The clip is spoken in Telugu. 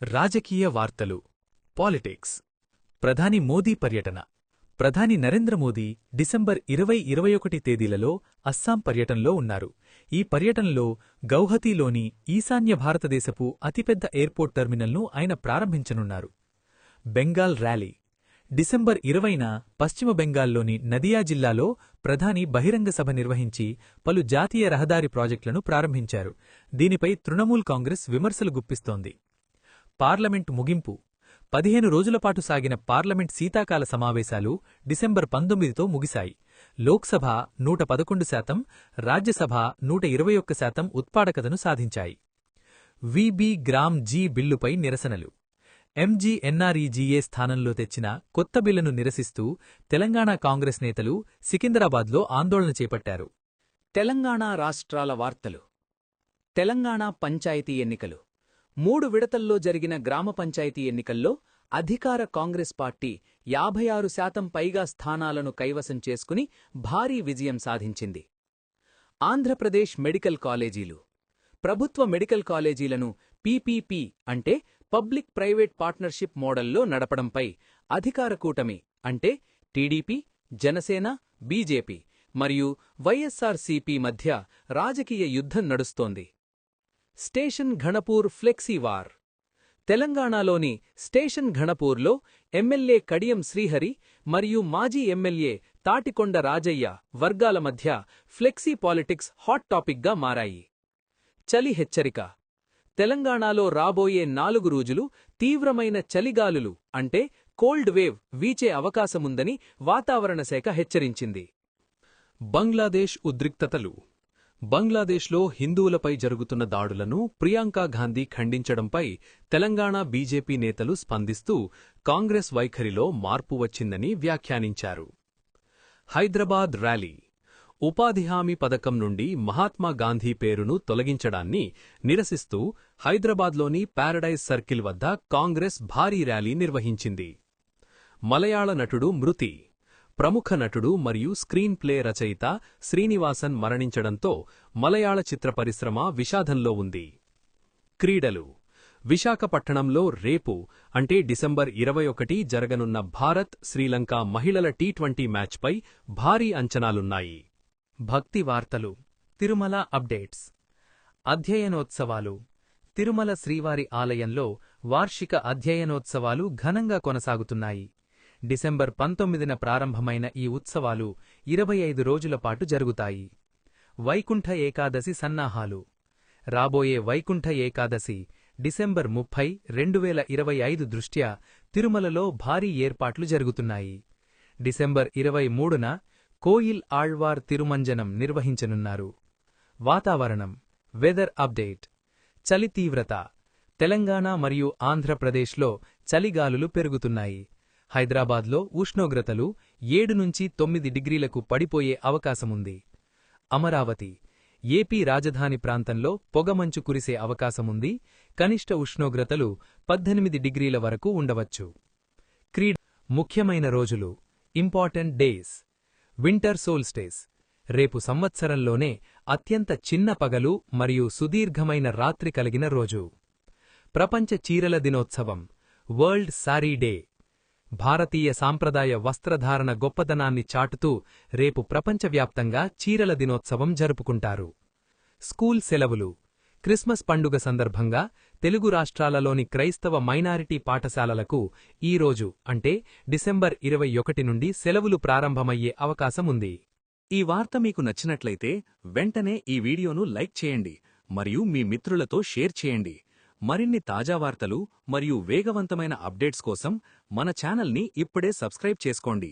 రాజకీయ వార్తలు పాలిటిక్స్ ప్రధాని మోదీ పర్యటన ప్రధాని నరేంద్ర మోదీ డిసెంబర్ 20-21 తేదీలలో అస్సాం పర్యటనలో ఉన్నారు. ఈ పర్యటనలో గౌహతీలోని ఈశాన్య భారతదేశపు అతిపెద్ద ఎయిర్పోర్ట్ టెర్మినల్ను ఆయన ప్రారంభించనున్నారు. బెంగాల్ ర్యాలీ డిసెంబర్ 20న పశ్చిమ బెంగాల్లోని నదియా జిల్లాలో ప్రధాని బహిరంగ సభ నిర్వహించి పలు జాతీయ రహదారి ప్రాజెక్టులను ప్రారంభించారు. దీనిపై తృణమూల్ కాంగ్రెస్ విమర్శలు గుప్పిస్తోంది. పార్లమెంటు ముగింపు 15 రోజులపాటు సాగిన పార్లమెంట్ శీతాకాల సమావేశాలు డిసెంబర్ 19తో ముగిశాయి. లోక్సభ 111%, రాజ్యసభ 121% ఉత్పాదకతను సాధించాయి. విబి గ్రామ్ జీ బిల్లుపై నిరసనలు ఎంజీఎన్ఆర్ఈజీఏ స్థానంలో తెచ్చిన కొత్త బిల్లును నిరసిస్తూ తెలంగాణ కాంగ్రెస్ నేతలు సికింద్రాబాద్లో ఆందోళన చేపట్టారు. తెలంగాణ రాష్ట్రాల వార్తలు. తెలంగాణ పంచాయతీ ఎన్నికలు 3 విడతల్లో జరిగిన గ్రామ పంచాయతీ ఎన్నికల్లో అధికార కాంగ్రెస్ పార్టీ 56% పైగా స్థానాలను కైవసం చేసుకుని భారీ విజయం సాధించింది. ఆంధ్రప్రదేశ్ మెడికల్ కాలేజీలు ప్రభుత్వ మెడికల్ కాలేజీలను పీపీపీ అంటే పబ్లిక్ ప్రైవేట్ పార్ట్నర్షిప్ మోడల్లో నడపడంపై అధికార కూటమి అంటే టీడీపీ, జనసేన, బీజేపీ మరియు వైఎస్సార్సీపీ మధ్య రాజకీయ యుద్ధం నడుస్తోంది. స్టేషన్ ఘనపూర్ ఫ్లెక్సీవార్ తెలంగాణలోని స్టేషన్ ఘనపూర్లో ఎమ్మెల్యే కడియం శ్రీహరి మరియు మాజీ ఎమ్మెల్యే తాటికొండ రాజయ్య వర్గాల మధ్య ఫ్లెక్సీ పాలిటిక్స్ హాట్ టాపిక్గా మారాయి. చలి హెచ్చరిక తెలంగాణలో రాబోయే 4 రోజులు తీవ్రమైన చలిగాలులు అంటే కోల్డ్ వేవ్ వీచే అవకాశముందని వాతావరణ శాఖ హెచ్చరించింది. బంగ్లాదేశ్ ఉద్రిక్తతలు బంగ్లాదేశ్లో హిందువులపై జరుగుతున్న దాడులను ప్రియాంకా గాంధీ ఖండించడంపై తెలంగాణ బీజేపీ నేతలు స్పందిస్తూ కాంగ్రెస్ వైఖరిలో మార్పు వచ్చిందని వ్యాఖ్యానించారు. హైదరాబాద్ ర్యాలీ ఉపాధి హామీ పథకం నుండి మహాత్మా గాంధీ పేరును తొలగించడాన్ని నిరసిస్తూ హైదరాబాద్లోని ప్యారడైజ్ సర్కిల్ వద్ద కాంగ్రెస్ భారీ ర్యాలీ నిర్వహించింది. మలయాళ నటుడు మృతి ప్రముఖ నటుడు మరియు స్క్రీన్ ప్లే రచయిత శ్రీనివాసన్ మరణించడంతో మలయాళ చిత్ర పరిశ్రమ విషాదంలో ఉంది. క్రీడలు విశాఖపట్టణంలో రేపు అంటే డిసెంబర్ 21 జరగనున్న భారత్ శ్రీలంక మహిళల టీ20 మ్యాచ్పై భారీ అంచనాలున్నాయి. భక్తి వార్తలు తిరుమల అప్డేట్స్ అధ్యయనోత్సవాలు తిరుమల శ్రీవారి ఆలయంలో వార్షిక అధ్యయనోత్సవాలు ఘనంగా కొనసాగుతున్నాయి. డిసెంబర్ 19న ప్రారంభమైన ఈ ఉత్సవాలు 25 రోజుల పాటు జరుగుతాయి. వైకుంఠ ఏకాదశి సన్నాహాలు రాబోయే వైకుంఠ ఏకాదశి డిసెంబర్ 30, 2025 దృష్ట్యా తిరుమలలో భారీ ఏర్పాట్లు జరుగుతున్నాయి. డిసెంబర్ 23న కోయిల్ ఆళ్వార్ తిరుమంజనం నిర్వహించనున్నారు. వాతావరణం వెదర్ అప్డేట్ చలి తీవ్రత తెలంగాణ మరియు ఆంధ్రప్రదేశ్లో చలిగాలులు పెరుగుతున్నాయి. హైదరాబాద్లో ఉష్ణోగ్రతలు 7 నుంచి 9 డిగ్రీలకు పడిపోయే అవకాశముంది. అమరావతి ఏపీ రాజధాని ప్రాంతంలో పొగమంచు కురిసే అవకాశముంది. కనిష్ట ఉష్ణోగ్రతలు 18 డిగ్రీల వరకు ఉండవచ్చు. ముఖ్యమైన రోజులు ఇంపార్టెంట్ డేస్ వింటర్ సోల్స్టేస్ రేపు సంవత్సరంలోనే అత్యంత చిన్న పగలు మరియు సుదీర్ఘమైన రాత్రి కలిగిన రోజు. ప్రపంచ చీరల దినోత్సవం వరల్డ్ సారీ డే భారతీయ సాంప్రదాయ వస్త్రధారణ గొప్పదనాన్ని చాటుతూ రేపు ప్రపంచవ్యాప్తంగా చీరల దినోత్సవం జరుపుకుంటారు. స్కూల్ సెలవులు క్రిస్మస్ పండుగ సందర్భంగా తెలుగు రాష్ట్రాలలోని క్రైస్తవ మైనారిటీ పాఠశాలలకు ఈరోజు అంటే డిసెంబర్ 21 నుండి సెలవులు ప్రారంభమయ్యే అవకాశముంది. ఈ వార్త మీకు నచ్చినట్లయితే వెంటనే ఈ వీడియోను లైక్ చేయండి మరియు మీ మిత్రులతో షేర్ చేయండి. మరిన్ని తాజా వార్తలు మరియు వేగవంతమైన అప్డేట్స్ కోసం మన ఛానల్ని ఇప్పుడే సబ్స్క్రైబ్ చేసుకోండి.